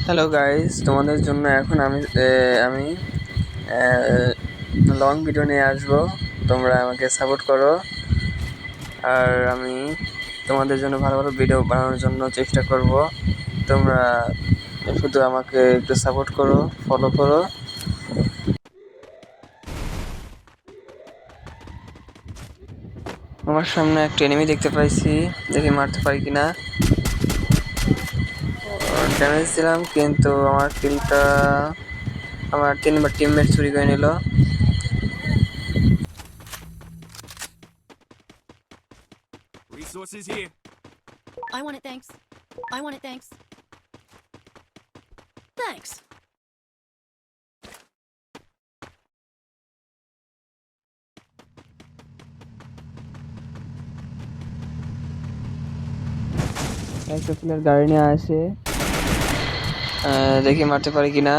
Hello guys, তোমাদের জন্য এখন আমি লং ভিডিও নিয়ে আসবো। তোমরা আমাকে সাপোর্ট করো, আর আমি তোমাদের জন্য ভালো ভালো ভিডিও বানানোর জন্য চেষ্টা করব। তোমরা শুধু আমাকে একটু সাপোর্ট করো, ফলো করো। আমার সামনে একটা এনিমি দেখতে পাইছি, দেখি মারতে পারি কিনা। ড্যামেজ দিলাম, কিন্তু আমার কিলটা আমার 3 নম্বর টিমমেট চুরি করে নিল। Resources here. I want it, thanks. I want it, thanks. Thanks. একটা প্লেয়ার গাড়ি নিয়ে আসে, দেখি মারতে পারি কিনা।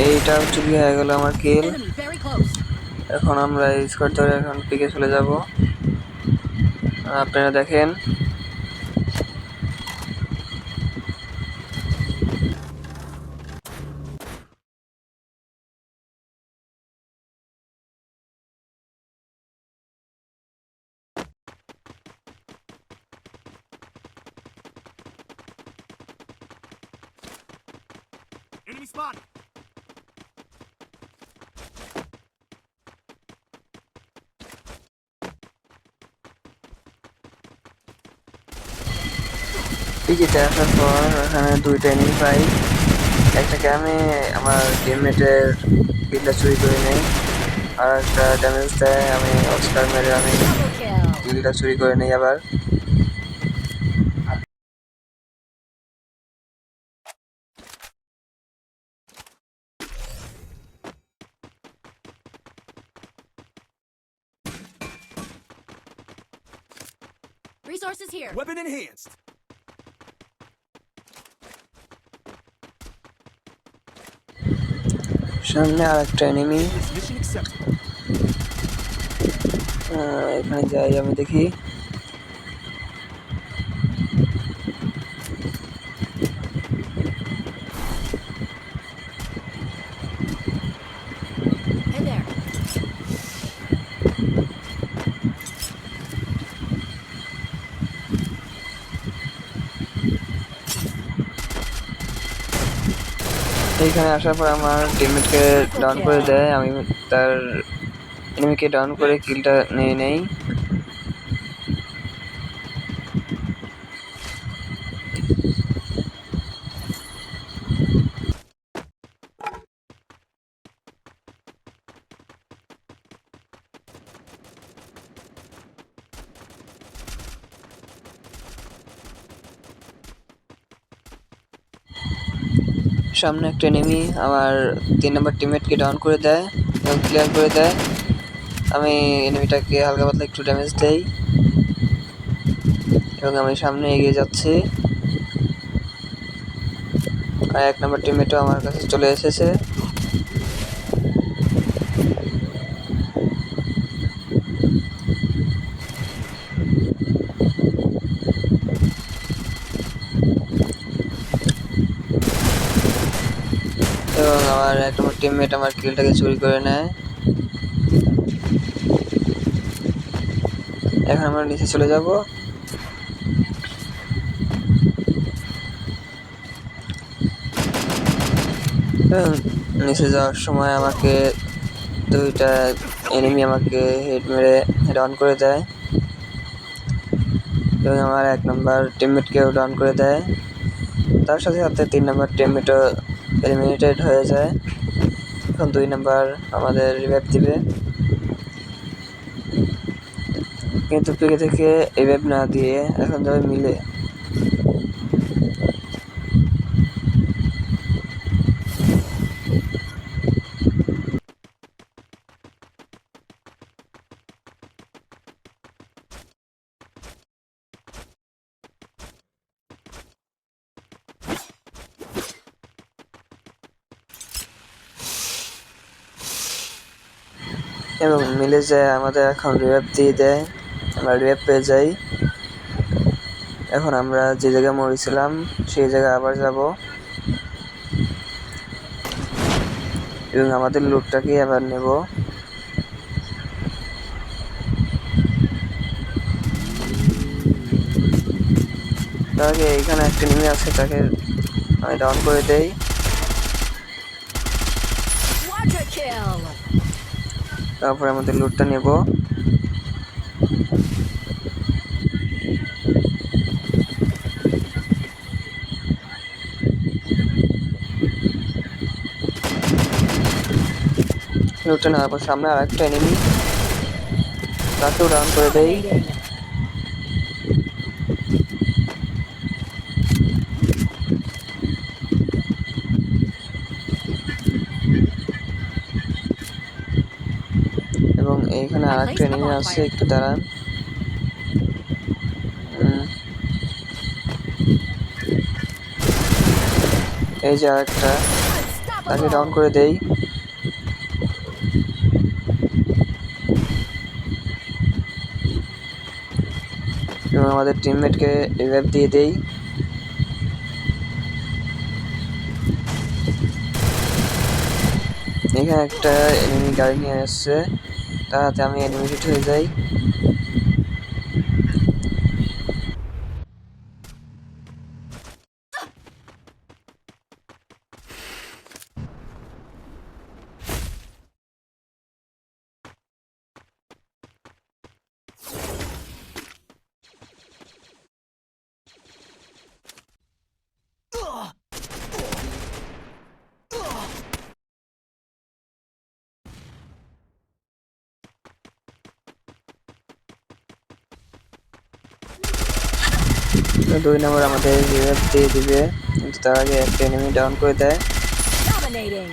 এইটা চুরি হয়ে গেল আমার কিল। Enemy very close. এখন আমরা স্কোয়াড ধরে এখন পিকে চলে যাব। আপনারা দেখেন, Enemy spotted. পিকেতে আসার পর এখানে দুইটা এনিমি পাই। একটাকে আমি আমার টিমমেটের কিলটা চুরি করে নেই, আর একটা ড্যামেজ দেয়, আমি অস্কার মেরে আমি Double kill. কিলটা চুরি করে নেই আবার। Resources here. Weapon enhanced. সামনে আর একটা এনিমি, Mission accepted. এখানে যাই আমি দেখি। Hey there. এইখানে আসার পর আমার টিমমেটকে ডাউন করে দেয়, আমি তার এনিমিকে ডাউন করে কিলটা নিয়ে নেই। সামনে একটা এনিমি আমার 3 নম্বর টিমমেটকে ডাউন করে দেয় এবং ক্লিয়ার করে দেয়। আমি এনিমিটাকে হালকা পাতলা একটু ড্যামেজ দেই এবং আমি সামনে এগিয়ে যাচ্ছি। আর 1 নম্বর টিমমেটও আমার কাছে চলে এসেছে। এবং আমার 1 নম্বর টিমমেট আমার কিলটাকে চুরি করে নেয়। এখন আমরা নিচে চলে যাব। নিচে যাওয়ার সময় আমাকে দুইটা এনিমি আমাকে হেড মেরে ডাউন করে দেয় এবং আমার 1 নম্বর টিমমেটকেও ডাউন করে দেয়। তার সাথে সাথে 3 নম্বর টিমমেটও এলিমিনেটেড হয়ে যায়। এখন 2 নম্বর আমাদের রিভাইভ দিবে, কিন্তু পিকে থেকে রিভাইভ না দিয়ে এখন যাবে মিলে। এবং মিলে যায় আমাদের এখন রিভাইভ দিয়ে দেয়, আমরা রিভাইভ পেয়ে যাই। এখন আমরা যে জায়গায় মরেছিলাম সেই জায়গায় আবার যাব এবং আমাদের লুটটাকে আবার নেব। তার আগে এখানে একটা এনিমি আছে, তাকে আমি ডাউন করে দেই। Quadra kill. তারপরে আমাদের লুটটা নেব। লুটটা নেওয়ার পর সামনে আর একটা এনিমি, তাকেও ডাউন করে দেই। Dominating. এবং এইখানে আর একটা এনিমি আছে, একটু দাঁড়ান। এই যে আরেকটা, তাকে ডাউন Unstoppable. করে দেই। এবং আমাদের টিমমেটকে রিভাইভ দিয়ে দেই। এখানে একটা এনিমি গাড়ি নিয়ে আসছে, তার হাতে আমি এনিমিটেড হয়ে যাই। দুই নম্বর আমাদের রিভাইভ দিয়ে দিবে, কিন্তু তার আগে একটা এনিমি ডাউন করে দেয়, Dominating.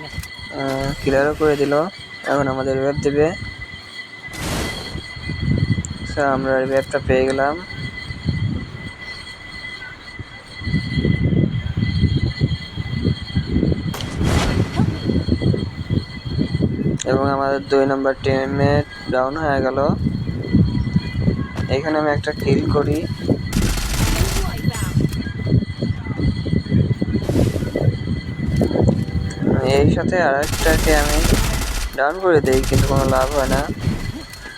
কিলারও করে দিল। এখন আমাদের রিভাইভ দেবে। আমরা রিভাইভটা পেয়ে গেলাম। এবং আমাদের 2 নম্বর টিমমেট ডাউন হয়ে গেল। এখানে আমি একটা কিল করি। এই সাথে আরেকটাকে আমি ডাউন করে দেই, কিন্তু কোনো লাভ হয় না,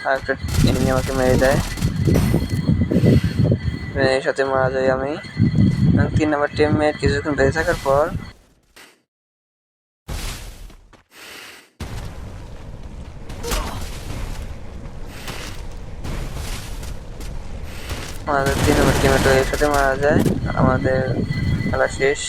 আরেকটা এনিমি আমাকে মেরে দেয়। এর সাথে মারা যাই আমি। 3 নম্বর টিমমেট কিছুক্ষণ বেঁচে থাকার পর আমাদের 3 নম্বর টিমমেট এর সাথে মারা যায়। আমাদের খেলা শেষ।